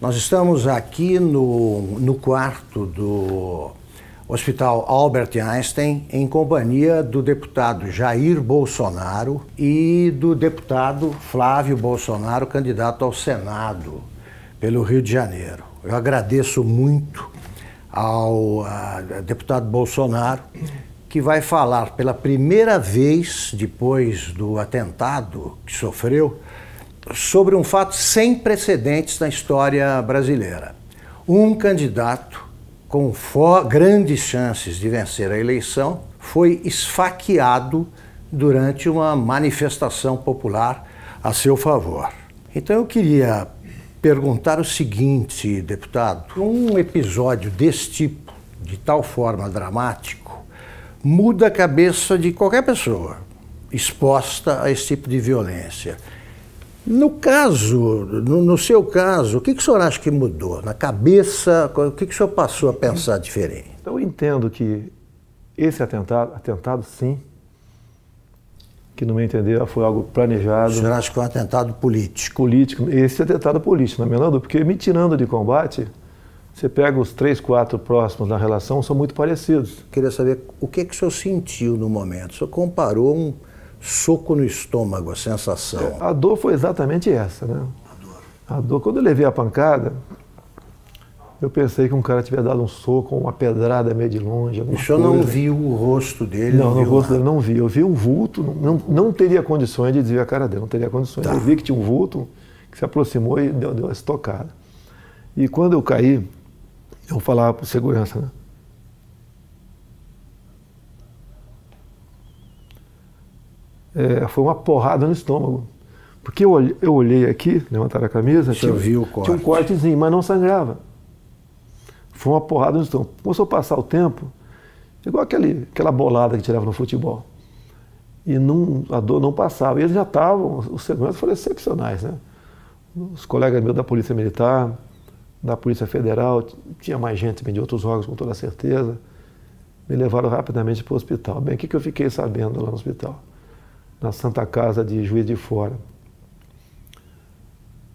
Nós estamos aqui no quarto do Hospital Albert Einstein, em companhia do deputado Jair Bolsonaro e do deputado Flávio Bolsonaro, candidato ao Senado pelo Rio de Janeiro. Eu agradeço muito ao deputado Bolsonaro, que vai falar pela primeira vez, depois do atentado que sofreu, sobre um fato sem precedentes na história brasileira. Um candidato com grandes chances de vencer a eleição foi esfaqueado durante uma manifestação popular a seu favor. Então eu queria perguntar o seguinte, deputado: um episódio desse tipo, de tal forma dramático, muda a cabeça de qualquer pessoa exposta a esse tipo de violência. No seu caso, o que o senhor acha que mudou? Na cabeça, o que o senhor passou a pensar diferente? Eu entendo que esse atentado sim, que no meu entender foi algo planejado. O senhor acha que foi um atentado político? Político, esse atentado político, na menor dúvida, porque me tirando de combate, você pega os 3, 4 próximos na relação, são muito parecidos. Queria saber o que o senhor sentiu no momento. O senhor comparou um soco no estômago, a sensação. A dor foi exatamente essa, né? A dor. Quando eu levei a pancada, eu pensei que um cara tivesse dado um soco, uma pedrada meio de longe. O senhor não viu o rosto dele? Não, no rosto dele não vi. Eu vi um vulto, não teria condições de desviar a cara dele, não teria condições. Tá. Eu vi que tinha um vulto que se aproximou e deu uma estocada. E quando eu caí, eu falava para o segurança, né? Foi uma porrada no estômago. Porque eu olhei aqui, levantaram a camisa, tinha um cortezinho, mas não sangrava. Foi uma porrada no estômago. Começou a passar o tempo, igual aquela bolada que tirava no futebol. E a dor não passava. E eles já estavam, os seguranças foram excepcionais, né? Os colegas meus da Polícia Militar, da Polícia Federal, tinha mais gente de outros órgãos, com toda certeza, me levaram rapidamente para o hospital. Bem, o que eu fiquei sabendo lá no hospital? Na Santa Casa de Juiz de Fora.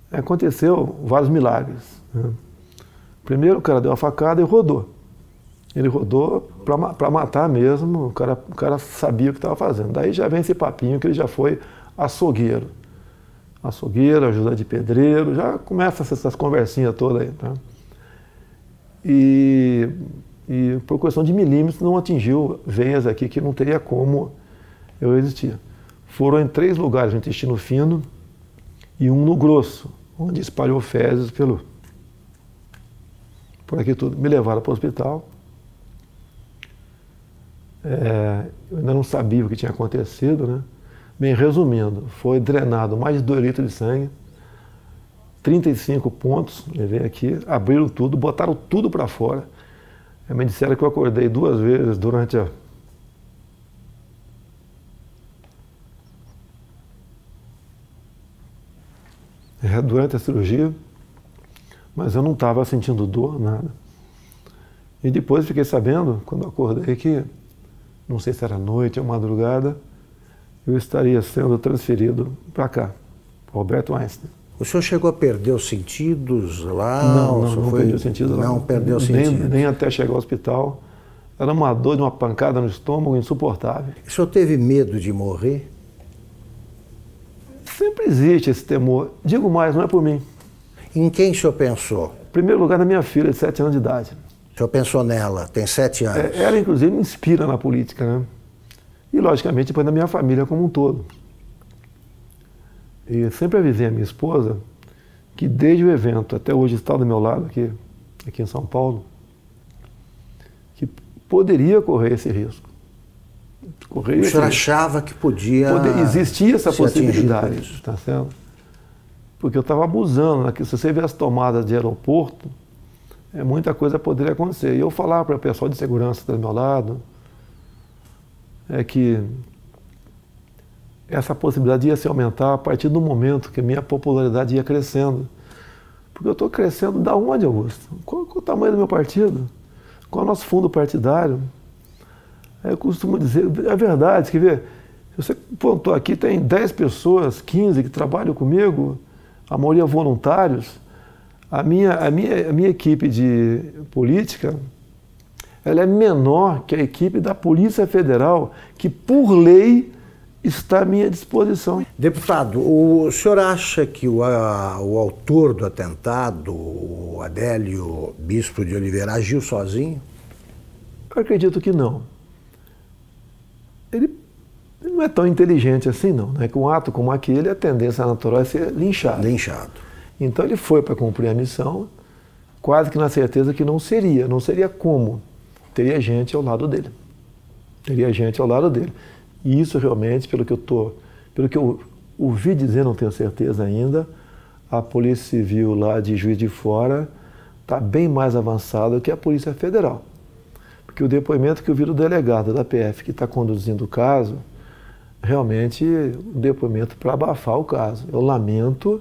Aconteceu vários milagres, né? Primeiro, o cara deu uma facada e rodou. Ele rodou para matar mesmo, o cara sabia o que estava fazendo. Daí já vem esse papinho que ele já foi açougueiro. Açougueiro, ajudante de pedreiro, já começa essas conversinhas todas aí. Tá? E por questão de milímetros não atingiu veias aqui que não teria como eu resistir. Foram em 3 lugares no intestino fino e um no grosso, onde espalhou fezes por aqui tudo. Me levaram para o hospital. Eu ainda não sabia o que tinha acontecido, né? Bem, resumindo, foi drenado mais de 2 litros de sangue, 35 pontos, levei aqui, abriram tudo, botaram tudo para fora. Me disseram que eu acordei 2 vezes durante a cirurgia, mas eu não estava sentindo dor, nada. E depois fiquei sabendo, quando eu acordei, que não sei se era noite ou madrugada, eu estaria sendo transferido para cá, para o Albert Einstein. O senhor chegou a perder os sentidos lá? Não perdi os sentidos lá. Não perdeu os sentidos? Nem até chegar ao hospital. Era uma dor de uma pancada no estômago insuportável. O senhor teve medo de morrer? Sempre existe esse temor. Digo mais, não é por mim. Em quem o senhor pensou? Em primeiro lugar, na minha filha, de 7 anos de idade. O senhor pensou nela, tem 7 anos. Ela, inclusive, me inspira na política, né? E, logicamente, depois na minha família como um todo. E sempre avisei a minha esposa que, desde o evento até hoje, está do meu lado, aqui em São Paulo, que poderia correr esse risco. O senhor achava que podia... Existia essa possibilidade, tá certo? Porque eu estava abusando, né? Se você vê as tomadas de aeroporto, muita coisa poderia acontecer. E eu falava para o pessoal de segurança do meu lado, que essa possibilidade ia se aumentar a partir do momento que a minha popularidade ia crescendo. Porque eu estou crescendo da onde, Augusto? Qual é o tamanho do meu partido? Qual é o nosso fundo partidário? Eu costumo dizer, é verdade, quer ver? Você pontou aqui, tem 10 pessoas, 15 que trabalham comigo, a maioria voluntários. A minha equipe de política, ela é menor que a equipe da Polícia Federal, que por lei está à minha disposição. Deputado, o senhor acha que o autor do atentado, o Adélio Bispo de Oliveira, agiu sozinho? Eu acredito que não. Ele não é tão inteligente assim, não. Né? Com um ato como aquele, a tendência natural é ser linchado. Então ele foi para cumprir a missão, quase que na certeza que não seria como. Teria gente ao lado dele. E isso realmente, pelo que eu ouvi dizer, não tenho certeza ainda, a Polícia Civil lá de Juiz de Fora está bem mais avançada que a Polícia Federal. Porque o depoimento que eu vi do delegado da PF que está conduzindo o caso, realmente um depoimento para abafar o caso. Eu lamento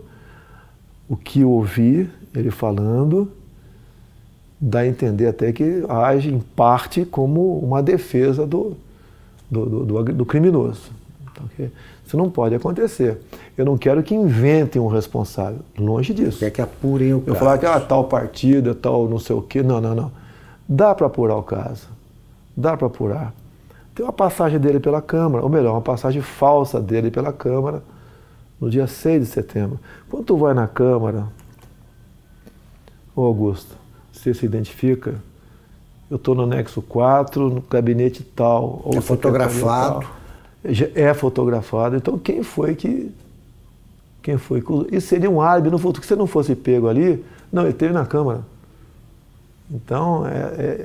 o que eu ouvi ele falando, dá a entender até que age em parte como uma defesa do criminoso. Então, isso não pode acontecer. Eu não quero que inventem um responsável, longe disso. Quer que apurem o caso. Eu falar que tal partido, tal não sei o quê, não. Dá para apurar o caso, dá para apurar. Tem uma passagem dele pela Câmara, ou melhor, uma passagem falsa dele pela Câmara, no dia 6 de setembro. Quando tu vai na Câmara, ô Augusto, você se identifica, eu estou no anexo 4, no gabinete tal. Ou é fotografado. Tal. É fotografado. Então quem foi que... Isso seria um álibi no futuro, que se não fosse pego ali, não, ele esteve na Câmara. Então,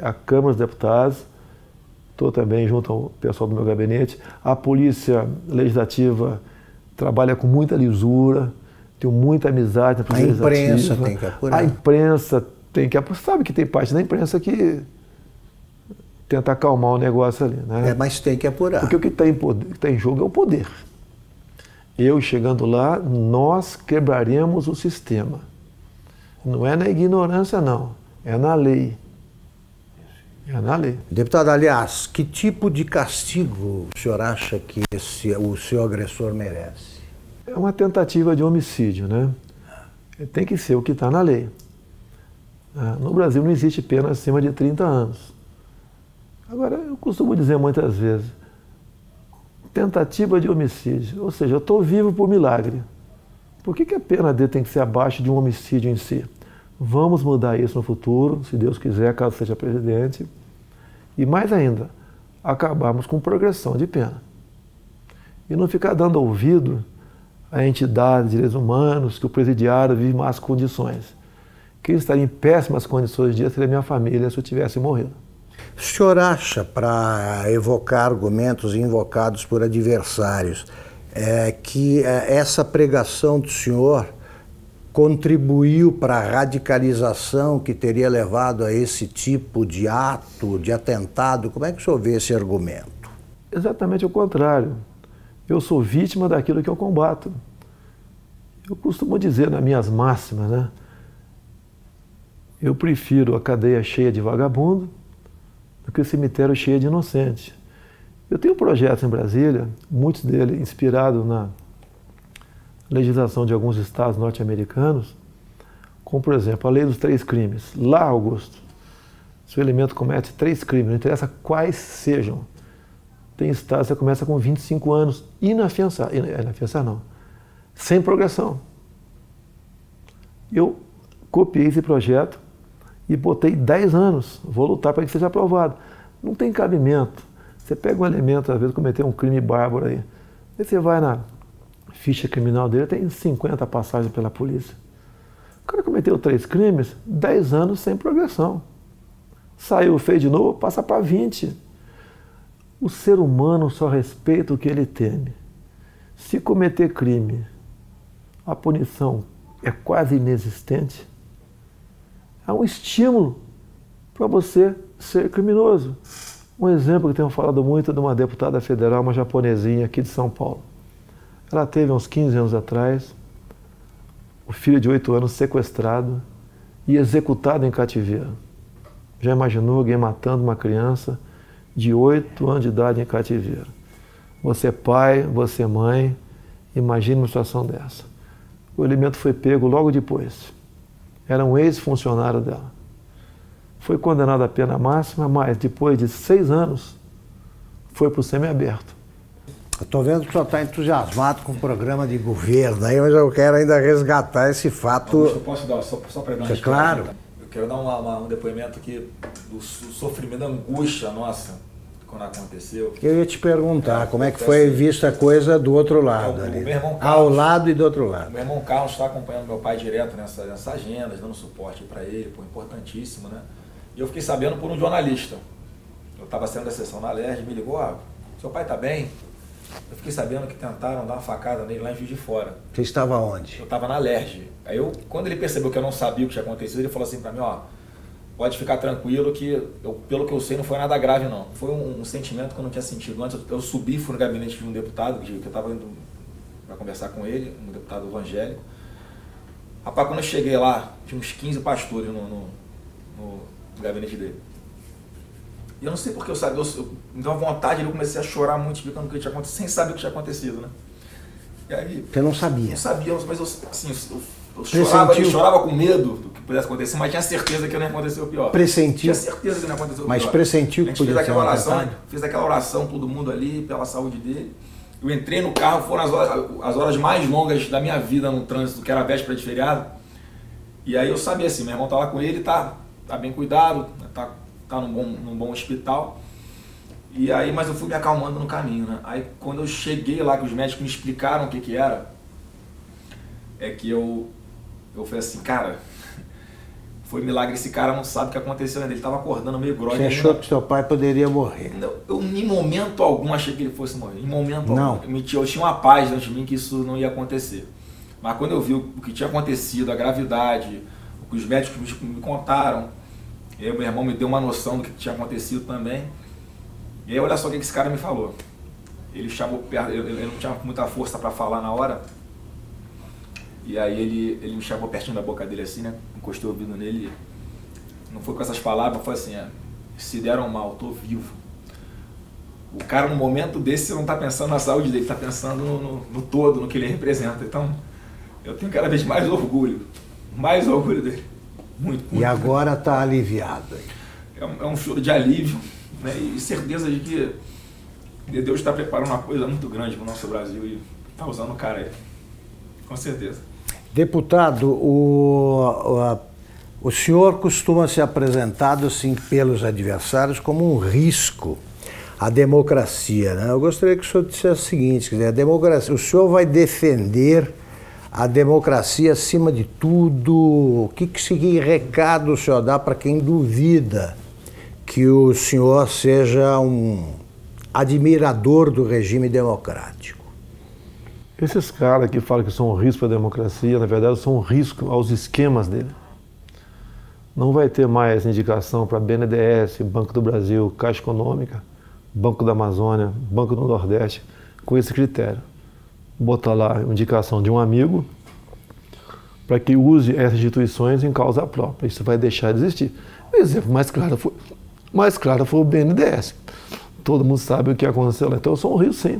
a Câmara dos Deputados, estou também junto ao pessoal do meu gabinete, a Polícia Legislativa trabalha com muita lisura, tenho muita amizade na Polícia Legislativa. A imprensa tem que apurar. A imprensa tem que apurar. Sabe que tem parte da imprensa que tenta acalmar o negócio ali, né? Mas tem que apurar. Porque o que está em jogo é o poder. Eu chegando lá, nós quebraremos o sistema. Não é na ignorância, não. É na lei. Deputado, aliás, que tipo de castigo o senhor acha que o seu agressor merece? É uma tentativa de homicídio, né? Tem que ser o que está na lei. No Brasil não existe pena acima de 30 anos. Agora, eu costumo dizer muitas vezes, tentativa de homicídio, ou seja, eu estou vivo por milagre. Por que a pena dele tem que ser abaixo de um homicídio em si? Vamos mudar isso no futuro, se Deus quiser, caso seja presidente. E mais ainda, acabarmos com progressão de pena. E não ficar dando ouvido a entidades de direitos humanos, que o presidiário vive em más condições. Quem estaria em péssimas condições de dia seria minha família se eu tivesse morrido. O senhor acha, para evocar argumentos invocados por adversários, que essa pregação do senhor contribuiu para a radicalização que teria levado a esse tipo de ato, de atentado? Como é que o senhor vê esse argumento? Exatamente o contrário. Eu sou vítima daquilo que eu combato. Eu costumo dizer nas minhas máximas, né? Eu prefiro a cadeia cheia de vagabundo do que o cemitério cheio de inocente. Eu tenho projetos em Brasília, muitos deles inspirados na legislação de alguns estados norte-americanos, como, por exemplo, a lei dos 3 crimes. Lá, Augusto, se o elemento comete 3 crimes, não interessa quais sejam, tem estados que você começa com 25 anos, inafiançado, não, sem progressão. Eu copiei esse projeto e botei 10 anos, vou lutar para que seja aprovado. Não tem cabimento. Você pega um elemento, às vezes, cometer um crime bárbaro aí você vai na ficha criminal dele, tem 50 passagens pela polícia. O cara cometeu 3 crimes, 10 anos sem progressão. Saiu, fez de novo, passa para 20. O ser humano só respeita o que ele teme. Se cometer crime, a punição é quase inexistente, é um estímulo para você ser criminoso. Um exemplo que tenho falado muito de uma deputada federal, uma japonesinha aqui de São Paulo. Ela teve uns 15 anos atrás, o filho de 8 anos sequestrado e executado em cativeiro. Já imaginou alguém matando uma criança de 8 anos de idade em cativeiro? Você é pai, você é mãe, imagine uma situação dessa. O elemento foi pego logo depois. era um ex-funcionário dela. Foi condenado à pena máxima, mas depois de 6 anos foi para o semiaberto. Eu estou vendo que o senhor está entusiasmado com o programa de governo, aí, mas eu quero ainda resgatar esse fato. Eu posso dar, só para dar uma claro. Eu quero dar um depoimento aqui do sofrimento, da angústia nossa quando aconteceu. Eu ia te perguntar como é que foi vista a coisa do outro lado ali. Meu irmão Carlos, ao lado e do outro lado. Meu irmão Carlos está acompanhando meu pai direto nessas agendas, dando suporte para ele, pô, importantíssimo, né? E eu fiquei sabendo por um jornalista. Eu estava saindo da sessão na LERJ, me ligou, seu pai está bem? Eu fiquei sabendo que tentaram dar uma facada nele lá em Juiz de Fora. Você estava onde? Eu estava na LERJ. Aí quando ele percebeu que eu não sabia o que tinha acontecido, ele falou assim para mim, pode ficar tranquilo que, pelo que eu sei, não foi nada grave não. Foi um sentimento que eu não tinha sentido antes. Eu subi, fui no gabinete de um deputado, que eu estava indo para conversar com ele, um deputado evangélico. Rapaz, quando eu cheguei lá, tinha uns 15 pastores no gabinete dele. E eu não sei porque eu sabia, me deu uma vontade, eu comecei a chorar muito, explicando o que tinha acontecido, sem saber o que tinha acontecido, né? E aí, você não sabia? Não sabia, mas eu chorava com medo do que pudesse acontecer, mas tinha certeza que não ia acontecer o pior. Pressentiu? Tinha certeza que não ia acontecer o pior. Mas pressentiu que podia ser uma fez aquela oração, todo mundo ali, pela saúde dele. Eu entrei no carro, foram as horas mais longas da minha vida no trânsito, que era a véspera de feriado. E aí eu sabia assim, meu irmão tá lá com ele, tá bem cuidado, tá num bom hospital. E aí, mas eu fui me acalmando no caminho, né? Aí quando eu cheguei lá, que os médicos me explicaram o que era, é que eu falei assim, cara, foi milagre, esse cara não sabe o que aconteceu ainda, ele tava acordando meio grog. Você achou que seu pai poderia morrer? Eu em momento algum achei que ele fosse morrer, em momento não. Algum. Eu tinha uma paz dentro de mim que isso não ia acontecer. Mas quando eu vi o que tinha acontecido, a gravidade, o que os médicos me contaram, e aí meu irmão me deu uma noção do que tinha acontecido também. E aí olha só o que esse cara me falou. Ele chamou perto, ele não tinha muita força para falar na hora. E aí ele me chamou pertinho da boca dele assim, né? Encostei o ouvido nele. Não foi com essas palavras, foi assim, se deram mal, tô vivo. O cara no momento desse não tá pensando na saúde dele, tá pensando no todo, no que ele representa. Então, eu tenho cada vez mais orgulho dele. Muito. E agora tá aliviado. É um choro de alívio, né? E certeza de que Deus está preparando uma coisa muito grande para o nosso Brasil e está usando o cara aí, com certeza. Deputado, o senhor costuma ser apresentado assim pelos adversários como um risco à democracia, né? Eu gostaria que o senhor dissesse o seguinte, quer dizer, a democracia, o senhor vai defender a democracia acima de tudo? Que recado o senhor dá para quem duvida que o senhor seja um admirador do regime democrático? Esses caras que falam que são um risco para a democracia, na verdade, são um risco aos esquemas dele. Não vai ter mais indicação para BNDES, Banco do Brasil, Caixa Econômica, Banco da Amazônia, Banco do Nordeste, com esse critério. Botar lá a indicação de um amigo para que use essas instituições em causa própria. Isso vai deixar de existir. O exemplo mais claro foi o BNDES. Todo mundo sabe o que aconteceu lá. Então eu sou um risco, sim.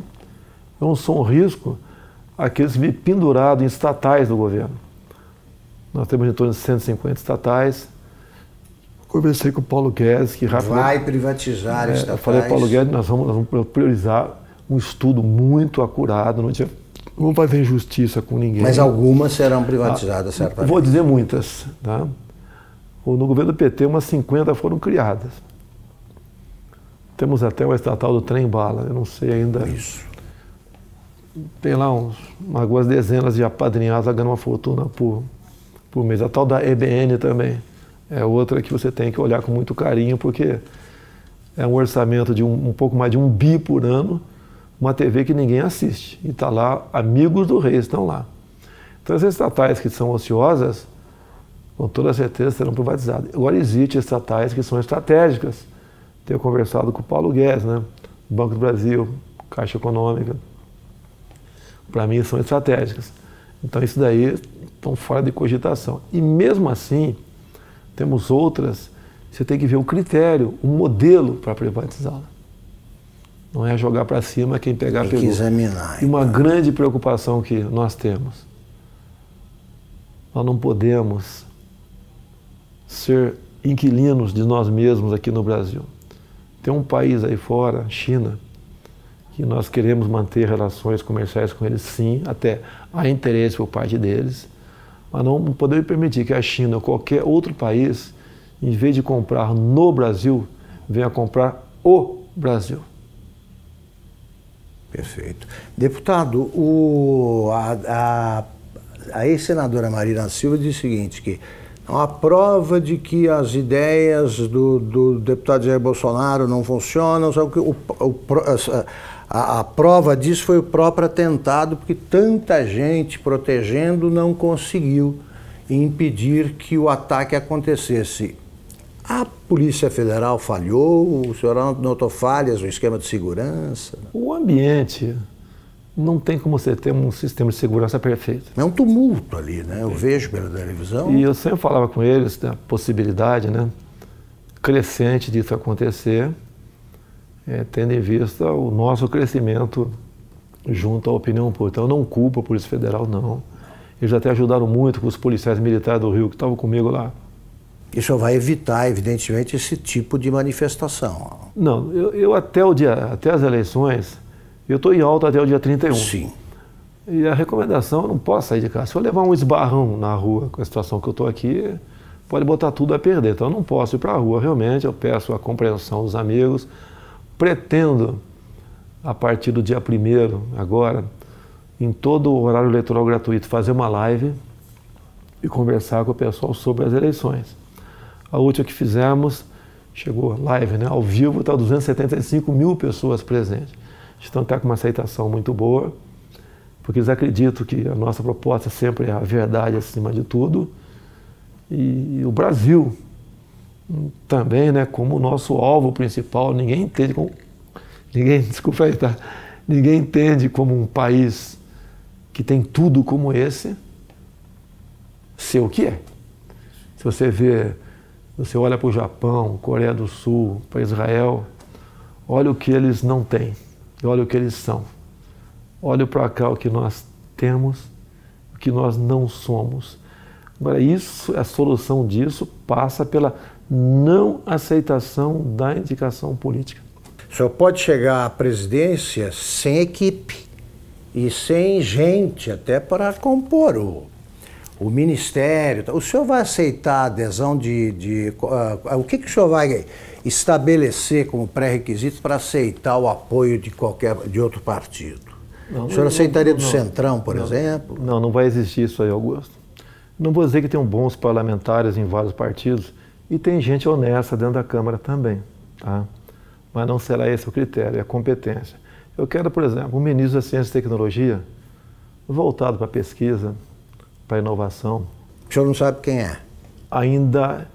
Eu sou um risco àqueles que vivem pendurados em estatais do governo. Nós temos em torno de 150 estatais. Conversei com o Paulo Guedes, que rapidamente vai privatizar estatais. Eu falei, Paulo Guedes, nós vamos priorizar um estudo muito acurado, não vamos fazer injustiça com ninguém. Mas algumas serão privatizadas, certamente. Vou dizer muitas. Tá? No governo do PT, umas 50 foram criadas. Temos até uma estatal do trem-bala, eu não sei ainda. Isso. Tem lá algumas dezenas de apadrinhados ganhando uma fortuna por mês. A tal da EBN também é outra que você tem que olhar com muito carinho, porque é um orçamento de um pouco mais de 1 bi por ano, uma TV que ninguém assiste. E está lá, amigos do rei estão lá. Então as estatais que são ociosas, com toda certeza serão privatizadas. Agora existem estatais que são estratégicas. Tenho conversado com o Paulo Guedes, né? Banco do Brasil, Caixa Econômica. Para mim são estratégicas. Então isso daí estão fora de cogitação. E mesmo assim, temos outras, você tem que ver o critério, o modelo para privatizá-la. Não é jogar para cima, quem pegar pegou. Tem que examinar. E uma grande preocupação que nós temos. Nós não podemos ser inquilinos de nós mesmos aqui no Brasil. Tem um país aí fora, China, que nós queremos manter relações comerciais com eles, sim, até há interesse por parte deles, mas não podemos permitir que a China ou qualquer outro país, em vez de comprar no Brasil, venha comprar o Brasil. Perfeito. Deputado, a ex-senadora Marina Silva diz o seguinte, que a prova de que as ideias do deputado Jair Bolsonaro não funcionam, a prova disso foi o próprio atentado, porque tanta gente protegendo não conseguiu impedir que o ataque acontecesse. A Polícia Federal falhou? O senhor notou falhas no esquema de segurança? O ambiente não tem como você ter um sistema de segurança perfeito. É um tumulto ali, né? Eu vejo pela televisão. E eu sempre falava com eles da possibilidade, né, crescente disso acontecer, tendo em vista o nosso crescimento junto à opinião pública. Então, eu não culpo a Polícia Federal, não. Eles até ajudaram muito com os policiais militares do Rio que estavam comigo lá. Isso vai evitar, evidentemente, esse tipo de manifestação. Não, eu até as eleições, eu estou em alta até o dia 31. Sim. E a recomendação, eu não posso sair de casa. Se eu levar um esbarrão na rua com a situação que eu estou aqui, pode botar tudo a perder. Então eu não posso ir para a rua, realmente. Eu peço a compreensão dos amigos. Pretendo, a partir do dia 1º, agora, em todo o horário eleitoral gratuito, fazer uma live e conversar com o pessoal sobre as eleições. A última que fizemos, chegou live, né, ao vivo, está 275 mil pessoas presentes. Então está com uma aceitação muito boa, porque eles acreditam que a nossa proposta sempre é a verdade acima de tudo. E o Brasil também, né, como o nosso alvo principal, ninguém entende como um país que tem tudo como esse, ser o que é. Se você olha para o Japão, Coreia do Sul, para Israel, olha o que eles não têm, e olha o que eles são. Olha para cá o que nós temos, o que nós não somos. Agora, a solução disso passa pela não aceitação da indicação política. O senhor pode chegar à presidência sem equipe e sem gente, até para compor o ministério. O senhor vai aceitar a adesão o que o senhor vai estabelecer como pré-requisito para aceitar o apoio de outro partido? O senhor aceitaria do Centrão, por exemplo? Não vai existir isso aí, Augusto. Não vou dizer que tem bons parlamentares em vários partidos e tem gente honesta dentro da Câmara também, tá? Mas não será esse o critério, é a competência. Eu quero, por exemplo, um ministro da Ciência e Tecnologia voltado para a pesquisa, para a inovação. O senhor não sabe quem é? Ainda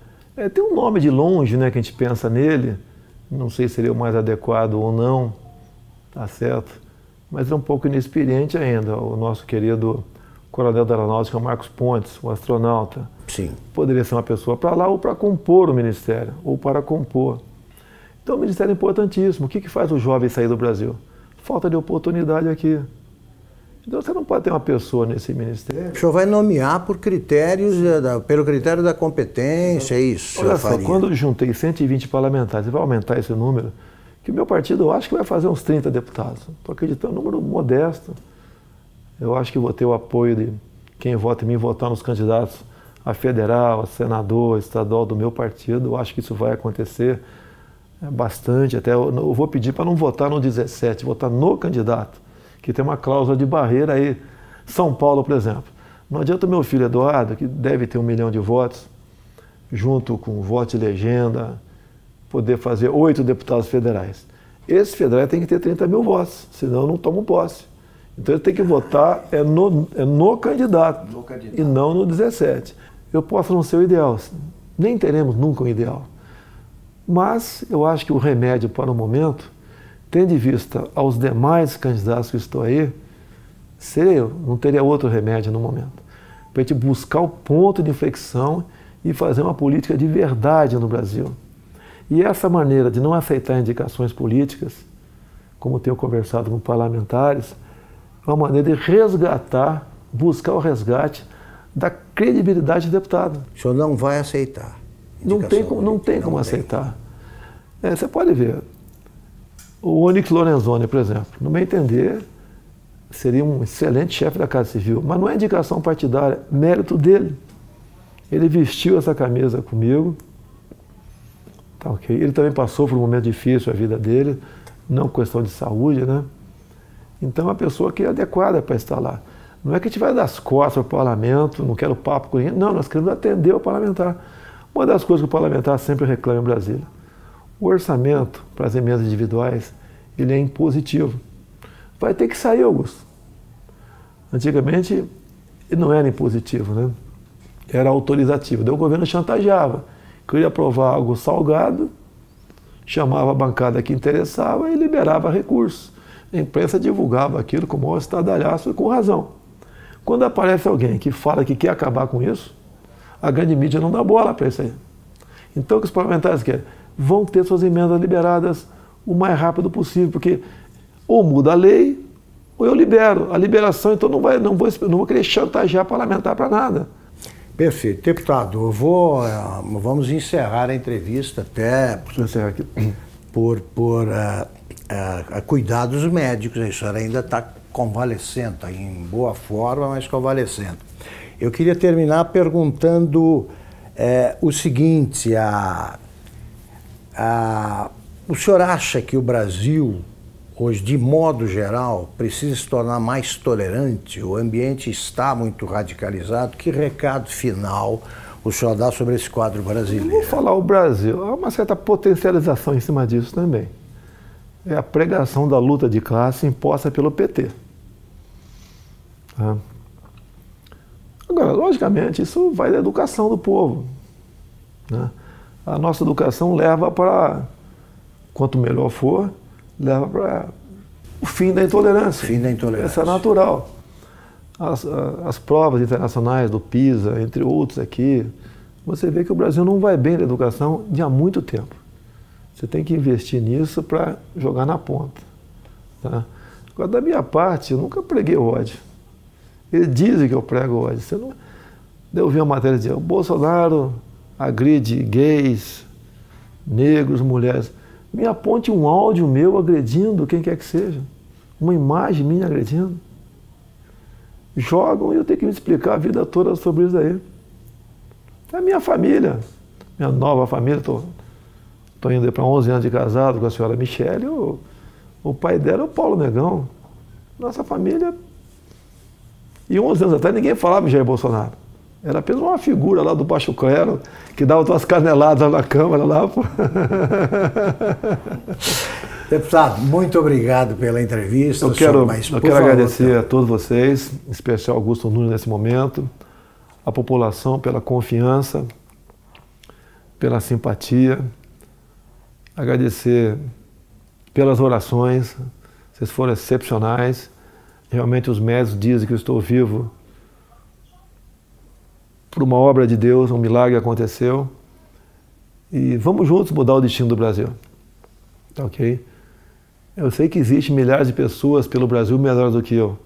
tem um nome de longe, né, que a gente pensa nele, não sei se seria o mais adequado ou não, tá certo? Mas é um pouco inexperiente ainda, o nosso querido coronel da Aeronáutica, Marcos Pontes, o astronauta. Sim. Poderia ser uma pessoa para lá ou para compor o ministério, ou para compor. Então o ministério é importantíssimo. O que faz o jovem sair do Brasil? Falta de oportunidade aqui. Então você não pode ter uma pessoa nesse ministério. O senhor vai nomear por critérios, pelo critério da competência, é isso? Olha só, quando eu juntei 120 parlamentares, vai aumentar esse número, que o meu partido eu acho que vai fazer uns 30 deputados. Estou acreditando em um número modesto. Eu acho que vou ter o apoio de quem vota em mim, votar nos candidatos a federal, a senador, a estadual do meu partido. Eu acho que isso vai acontecer bastante. Até eu vou pedir para não votar no 17, votar no candidato, que tem uma cláusula de barreira aí. São Paulo, por exemplo. Não adianta o meu filho Eduardo, que deve ter 1 milhão de votos, junto com voto de legenda, poder fazer 8 deputados federais. Esse federal tem que ter 30 mil votos, senão não tomam posse. Então ele tem que votar no candidato, e não no 17. Eu posso não ser o ideal, nem teremos nunca um ideal. Mas eu acho que o remédio para o momento, tendo em vista aos demais candidatos que estão aí, seria eu, não teria outro remédio no momento. Para a gente buscar o ponto de inflexão e fazer uma política de verdade no Brasil. E essa maneira de não aceitar indicações políticas, como tenho conversado com parlamentares, é uma maneira de resgatar, buscar o resgate da credibilidade do deputado. O senhor não vai aceitar? Não tem como aceitar. Você pode ver. O Onyx Lorenzoni, por exemplo, no meu entender, seria um excelente chefe da Casa Civil, mas não é indicação partidária, mérito dele. Ele vestiu essa camisa comigo, tá ok? Ele também passou por um momento difícil na vida dele, não questão de saúde, né? Então é uma pessoa que é adequada para estar lá. Não é que a gente vai dar as costas para o parlamento, não quero papo com ninguém, não, nós queremos atender o parlamentar. Uma das coisas que o parlamentar sempre reclama em Brasília, o orçamento para as emendas individuais, ele é impositivo. Vai ter que sair, Augusto. Antigamente, ele não era impositivo, né? Era autorizativo. Daí o governo chantageava. Queria aprovar algo salgado, chamava a bancada que interessava e liberava recursos. A imprensa divulgava aquilo com o maior estardalhaço e com razão. Quando aparece alguém que fala que quer acabar com isso, a grande mídia não dá bola para isso aí. Então o que os parlamentares querem? Vão ter suas emendas liberadas o mais rápido possível, porque ou muda a lei, ou eu libero. A liberação, então, não vou querer chantagear parlamentar para nada. Perfeito. Deputado, vamos encerrar a entrevista até por cuidados médicos. A senhora ainda está convalescendo, está em boa forma, mas convalescendo. Eu queria terminar perguntando o seguinte, o senhor acha que o Brasil, hoje, de modo geral, precisa se tornar mais tolerante? O ambiente está muito radicalizado. Que recado final o senhor dá sobre esse quadro brasileiro? Vou falar o Brasil. Há uma certa potencialização em cima disso também. É a pregação da luta de classe imposta pelo PT. Tá? Agora, logicamente, isso vai da educação do povo. Né? A nossa educação leva para, quanto melhor for, leva para o fim da intolerância. Fim da intolerância. Isso é natural. As provas internacionais do PISA, entre outros aqui, você vê que o Brasil não vai bem na educação de há muito tempo. Você tem que investir nisso para jogar na ponta. Tá? Agora, da minha parte, eu nunca preguei ódio. Eles dizem que eu prego ódio. Você não... Eu vi uma matéria dizendo, o Bolsonaro agride gays, negros, mulheres. Me aponte um áudio meu agredindo quem quer que seja. Uma imagem minha agredindo. Jogam e eu tenho que me explicar a vida toda sobre isso aí. É a minha família, minha nova família. Estou indo para 11 anos de casado com a senhora Michele. O pai dela é o Paulo Negão. Nossa família. E 11 anos atrás ninguém falava em Jair Bolsonaro. Era apenas uma figura lá do baixo clero que dava umas caneladas na Câmara lá. Deputado, muito obrigado pela entrevista. Eu quero agradecer a todos vocês, em especial Augusto Nunes nesse momento, a população pela confiança, pela simpatia, agradecer pelas orações, vocês foram excepcionais. Realmente os médicos dizem que eu estou vivo por uma obra de Deus, um milagre aconteceu. E vamos juntos mudar o destino do Brasil. Tá ok? Eu sei que existem milhares de pessoas pelo Brasil melhores do que eu.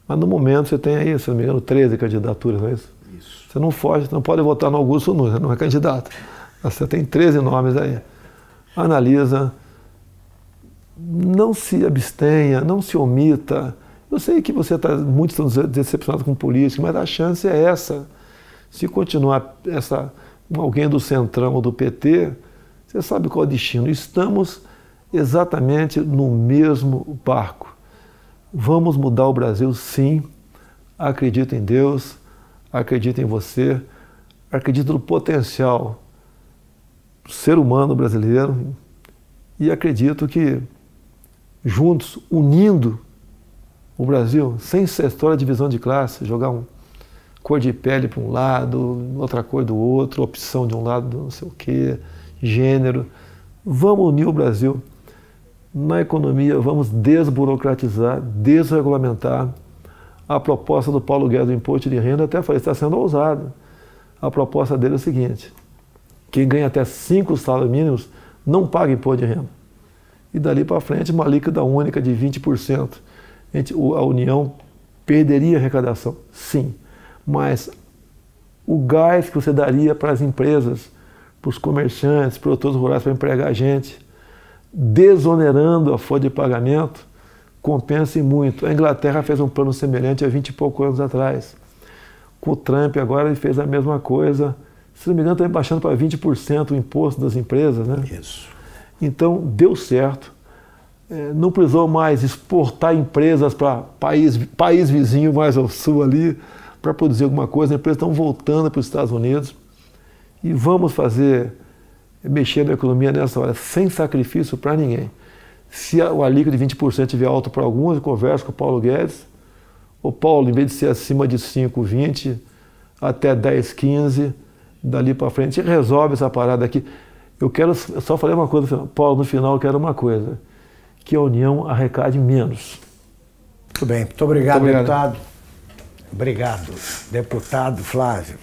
Mas no momento você tem aí, se não me engano, 13 candidaturas, não é isso? Isso. Você não foge, você não pode votar no Augusto Nunes, não é candidato. Você tem 13 nomes aí. Analisa, não se abstenha, não se omita. Eu sei que você está muito decepcionado com política, mas a chance é essa. Se continuar alguém do Centrão ou do PT, você sabe qual é o destino. Estamos exatamente no mesmo barco. Vamos mudar o Brasil, sim. Acredito em Deus, acredito em você, acredito no potencial do ser humano brasileiro e acredito que juntos, unindo o Brasil, sem essa história de divisão de classe, jogar cor de pele para um lado, outra cor do outro, opção de um lado, não sei o quê, gênero. Vamos unir o Brasil. Na economia, vamos desburocratizar, desregulamentar. A proposta do Paulo Guedes do imposto de renda, até falei, está sendo ousada. A proposta dele é o seguinte, quem ganha até 5 salários mínimos não paga imposto de renda. E dali para frente, uma líquida única de 20%. A União perderia arrecadação, sim. Mas o gás que você daria para as empresas, para os comerciantes, produtores rurais para empregar a gente, desonerando a folha de pagamento, compensa muito. A Inglaterra fez um plano semelhante há 20 e poucos anos atrás. Com o Trump agora ele fez a mesma coisa. Se não me engano, está baixando para 20% o imposto das empresas, né? Isso. Então, deu certo. Não precisou mais exportar empresas para país vizinho mais ao sul ali para produzir alguma coisa. As empresas estão voltando para os Estados Unidos e vamos mexer na economia nessa hora, sem sacrifício para ninguém. Se o alíquota de 20% estiver alto para alguns, eu converso com o Paulo Guedes. O Paulo, em vez de ser acima de 5, 20, até 10, 15, dali para frente, resolve essa parada aqui. Eu só falei uma coisa, Paulo, no final eu quero uma coisa, que a União arrecade menos. Muito bem, muito obrigado, deputado. Obrigado, deputado Flávio.